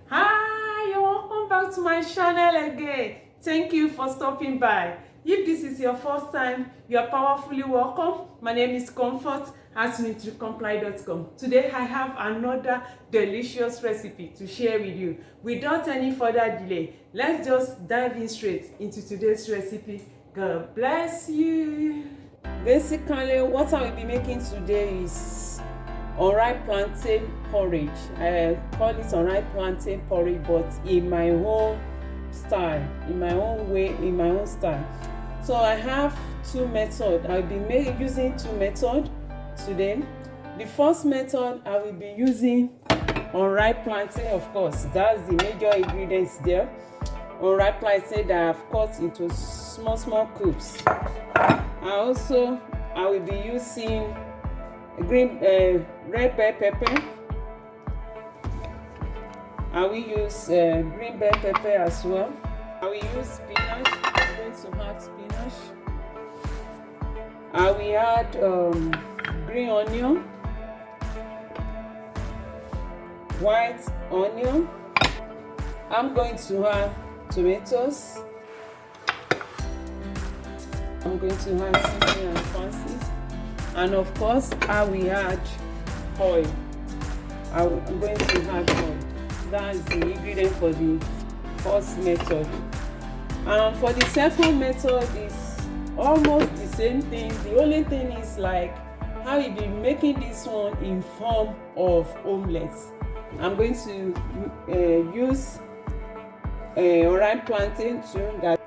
Hi, you're welcome back to my channel again. Thank you for stopping by. If this is your first time, you are powerfully welcome. My name is Comfort at nutricomply.com. Today I have another delicious recipe to share with you. Without any further delay, let's just dive in straight into today's recipe. God bless you. Basically, what I will be making today is unripe plantain porridge. I call it unripe plantain porridge, but in my own style, in my own way, in my own style. So I have two methods. I'll be using two methods today. The first method, I will be using unripe plantain. Of course, that's the major ingredients there. Unripe plantain that I've cut into small cubes. I will be using green red bell pepper. I will use green bell pepper as well. I will use spinach. I'm going to add spinach. I will add green onion, white onion. I'm going to add tomatoes. I'm going to add seasoning and spices. And of course, I will add oil. I'm going to add oil. That's the ingredient for the first method. And for the second method is almost the same thing. The only thing is like how you be making this one in form of omelets. I'm going to use unripe plantain too that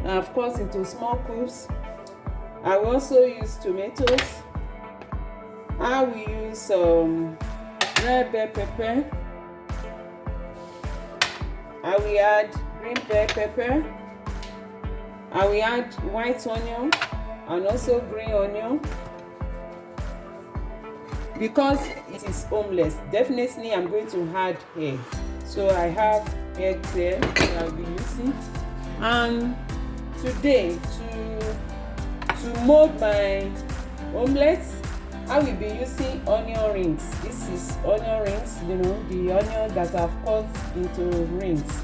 I've cut into small cubes. I will also use tomatoes. I will use red bell pepper. I will add green bell pepper. I will add white onion and also green onion. Because it is omelette, definitely I'm going to add egg. So I have eggs here that I'll be using. And today, to mold my omelette, I will be using onion rings. This is onion rings, the onion that I've cut into rings.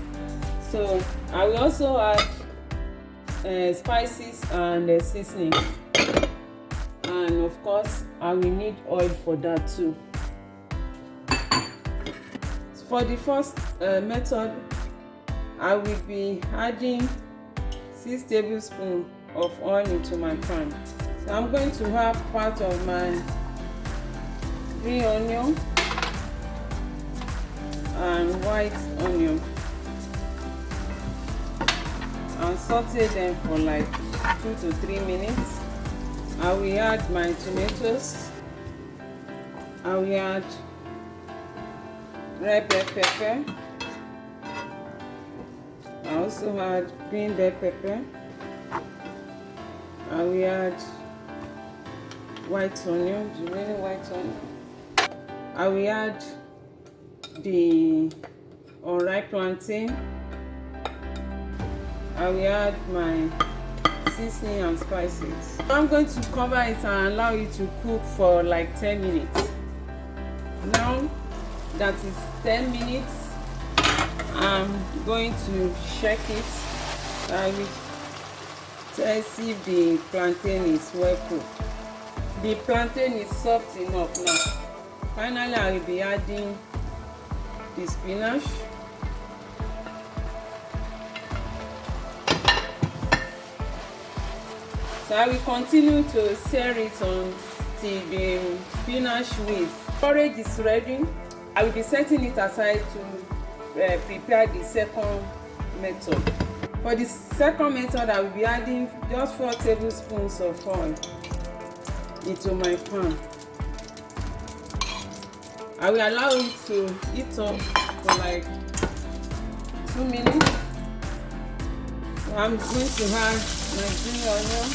So I will also add spices and seasoning. And of course, I will need oil for that too. So for the first method, I will be adding 6 tablespoons of oil into my pan. So I'm going to have part of my green onion and white onion and saute them for like 2 to 3 minutes. I will add my tomatoes. I will add red bell pepper. I also add green bell pepper. I will add white onion, the remaining white onion. I will add the unripe plantain. I will add my seasoning and spices. I'm going to cover it and allow it to cook for like 10 minutes. Now that is 10 minutes, I'm going to check it. I will see if the plantain is well cooked. The plantain is soft enough now. Finally, I will be adding the spinach. So I will continue to stir it until the spinach with. Porridge is ready. I will be setting it aside to prepare the second method. For the second method, I will be adding just 4 tablespoons of oil into my pan. I will allow it to heat up for like 2 minutes. So I'm going to add my green onion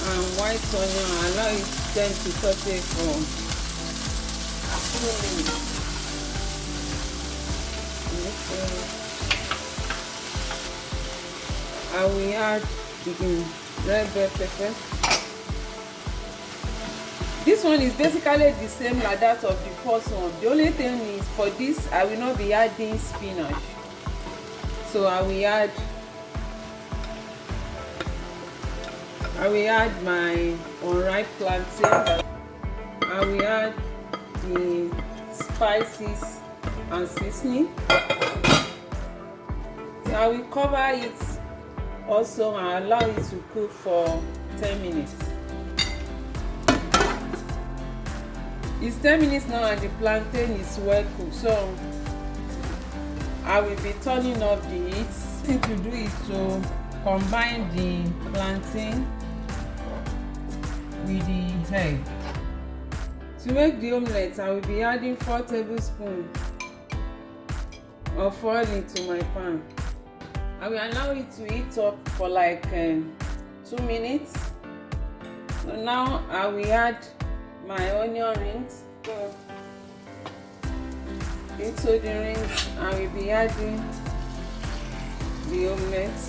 and white onion and allow it then to saute for 2 minutes. I will add the red bell pepper. This one is basically the same like that of the first one. The only thing is for this I will not be adding spinach. So I will add my unripe plantain. I will add the spices and seasoning. So I will cover it also and allow it to cook for 10 minutes. It's 10 minutes now and the plantain is well cooked, so I will be turning off the heat. The thing to do is to combine the plantain with the egg. To make the omelette, I will be adding 4 tablespoons of oil into my pan. I will allow it to heat up for like 2 minutes. So now I will add my onion rings. So into the rings, I will be adding the omelette.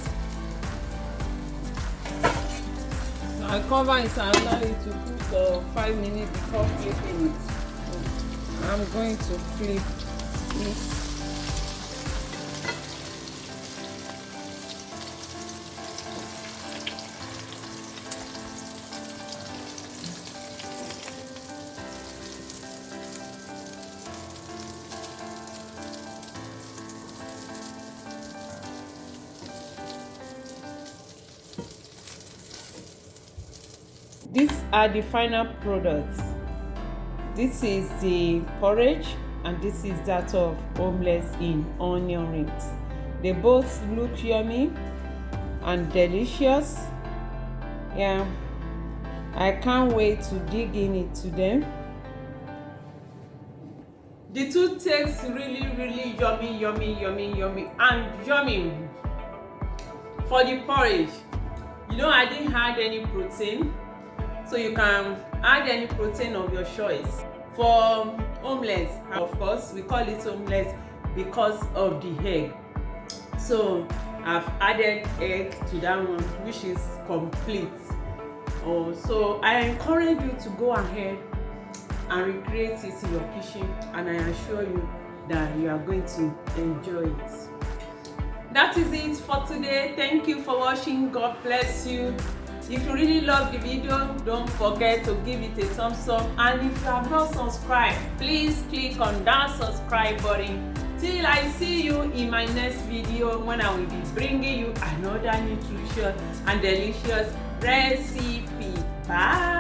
So I cover it and allow it to cook for 5 minutes before flipping it. So I'm going to flip it. These are the final products. This is the porridge and this is that of omelette in onion rings. They both look yummy and delicious. Yeah, I can't wait to dig into them. The two taste really yummy and yummy. For the porridge, I didn't add any protein. So you can add any protein of your choice. For omelette, of course, we call it omelette because of the egg. So I've added egg to that one, which is complete. So I encourage you to go ahead and recreate it in your kitchen, and I assure you that you are going to enjoy it. That is it for today. Thank you for watching. God bless you. If you really love the video, don't forget to give it a thumbs up, and if you have not subscribed, please click on that subscribe button. Till I see you in my next video, when I will be bringing you another nutritious and delicious recipe. Bye.